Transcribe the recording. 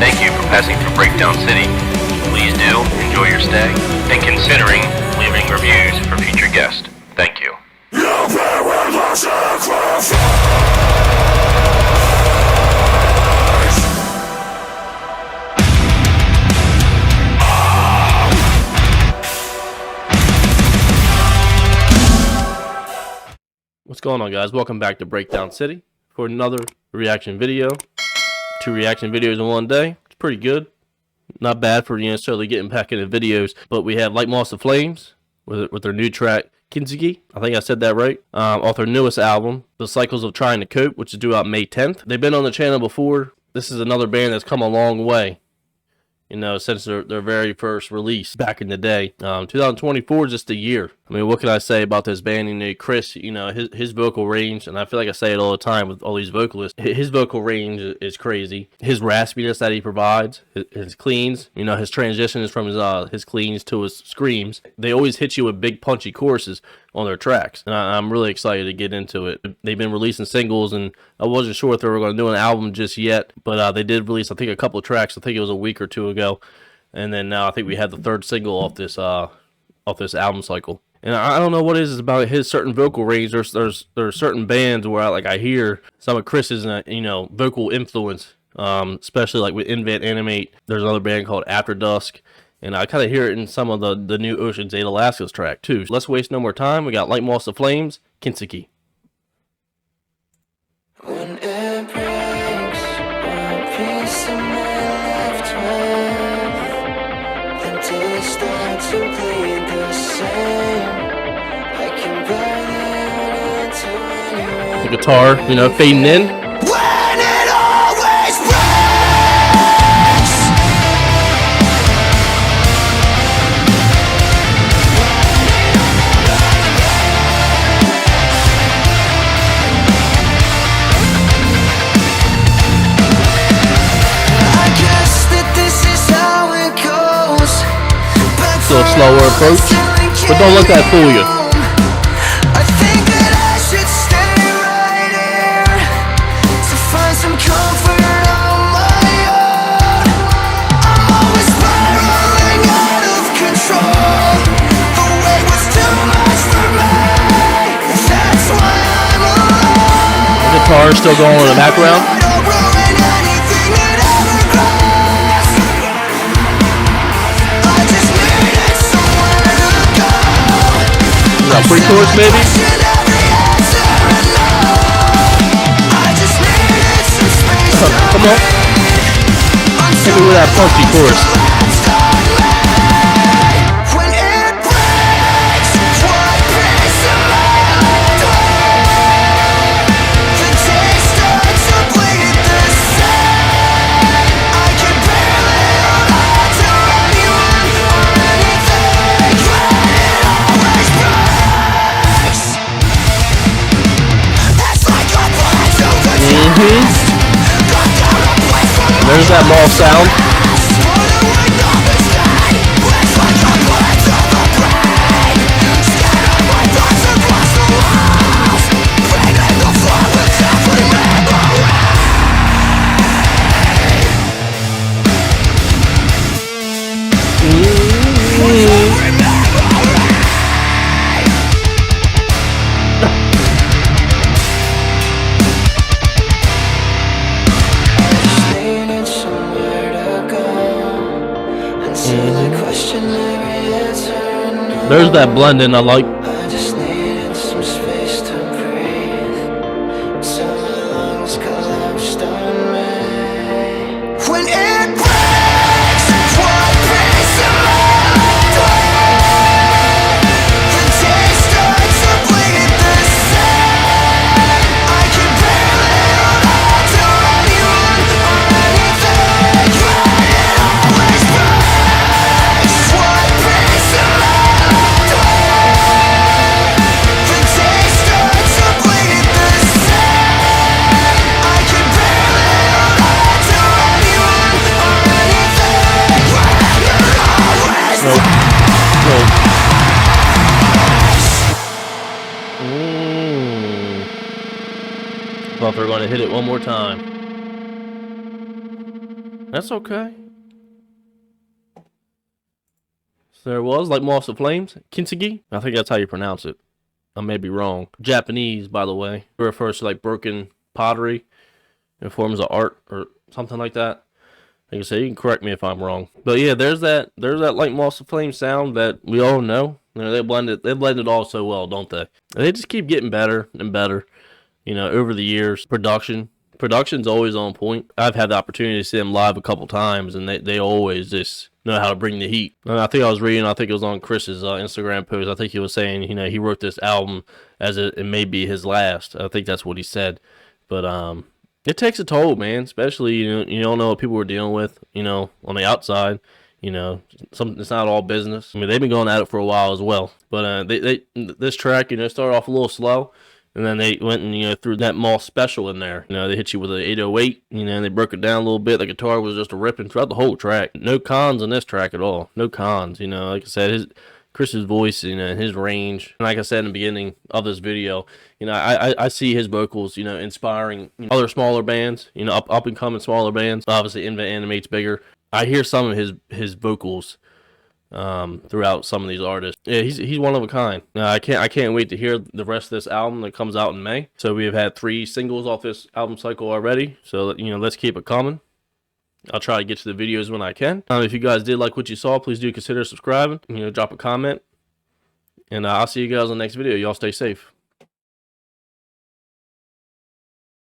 Thank you for passing through Breakdown City. Please do enjoy your stay and considering leaving reviews for future guests. Thank you. What's going on, guys? Welcome back to Breakdown City for another reaction video. 2 reaction videos in one day. It's pretty good. Not bad for necessarily getting back into videos. But we have Like Moths To Flames with their new track Kintsugi. I think I said that right. Off their newest album, The Cycles of Trying to Cope, which is due out May 10th. They've been on the channel before. This is another band that's come a long way, you know, since their very first release back in the day. 2024 is just a year. I mean, what can I say about this band? You know, Chris, you know, his vocal range, and I feel like I say it all the time with all these vocalists, his vocal range is crazy. His raspiness that he provides, his cleans, you know, his transitions from his cleans to his screams. They always hit you with big punchy choruses on their tracks, and I'm really excited to get into it. They've been releasing singles, and I wasn't sure if they were going to do an album just yet, but they did release, I think, a couple of tracks. I think it was a week or two ago, and then now I think we had the 3rd single off this album cycle. And I don't know what it is about his certain vocal range. There's certain bands where I hear some of Chris's vocal influence, especially like with Invent Animate. There's another band called After Dusk, and I kind of hear it in some of the new Ocean's 8 Alaska's track too. So let's waste no more time. We got Like Moths To Flames, Kintsugi. When it breaks, one piece of me left with, the days start to bleed the same. I can barely hold on to anyone. The guitar, you know, fading in. When it always breaks. I guess that this is how it goes. Little slower approach, but don't let that fool you. I think that I should stay right here to find some comfort on my own. I'm always spiraling out of control. The weight was too much for me. That's why I'm alone. The guitar is still going in the background. I don't ruin anything that ever grows. I just needed somewhere to go. Pre-chorus maybe? Come on. Hit me with that punchy chorus. When it breaks, one piece of my left with, the days start to bleed the same. I can barely hold on to anyone or anything. When it always breaks. It's like a bullet to the chest. Got down a place from the There's that Moth sound. There's that blending I like. I just needed some space to breathe. So my lungs collapsed on me. When it breaks, one piece of my left with, the days start to bleed the same. I can barely hold on to anyone or anything. When it always breaks, one piece of my Thought they were going to hit it one more time. That's okay. So there was Like Moths To Flames, Kintsugi. I think that's how you pronounce it. I may be wrong. Japanese, by the way. It refers to like broken pottery in forms of art or something like that. Like I say, you can correct me if I'm wrong. But yeah, there's that Like Moths To Flames sound that we all know. You know, they blend it all so well, don't they? And they just keep getting better and better. You know, over the years, production's always on point. I've had the opportunity to see them live a couple times, and they always just know how to bring the heat. And I think it was on Chris's Instagram post. I think he was saying, you know, he wrote this album as it may be his last. I think that's what he said. But it takes a toll, man. Especially you don't know what people were dealing with, you know, on the outside. You know, it's not all business. I mean, they've been going at it for a while as well. But this track, you know, started off a little slow. And then they went and, you know, threw that Moth special in there. You know, they hit you with an 808, you know, and they broke it down a little bit. The guitar was just ripping throughout the whole track. No cons on this track at all. No cons, you know. Like I said, Chris's voice, you know, his range. And like I said in the beginning of this video, you know, I see his vocals, you know, inspiring other smaller bands, you know, up and coming smaller bands. Obviously, Invent Animate's bigger. I hear some of his vocals throughout some of these artists. Yeah, he's one of a kind. I can't wait to hear the rest of this album that comes out in May. So we have had 3 singles off this album cycle already. So, you know, let's keep it coming. I'll try to get to the videos when I can. If you guys did like what you saw, please do consider subscribing. You know, drop a comment. And I'll see you guys on the next video. Y'all stay safe.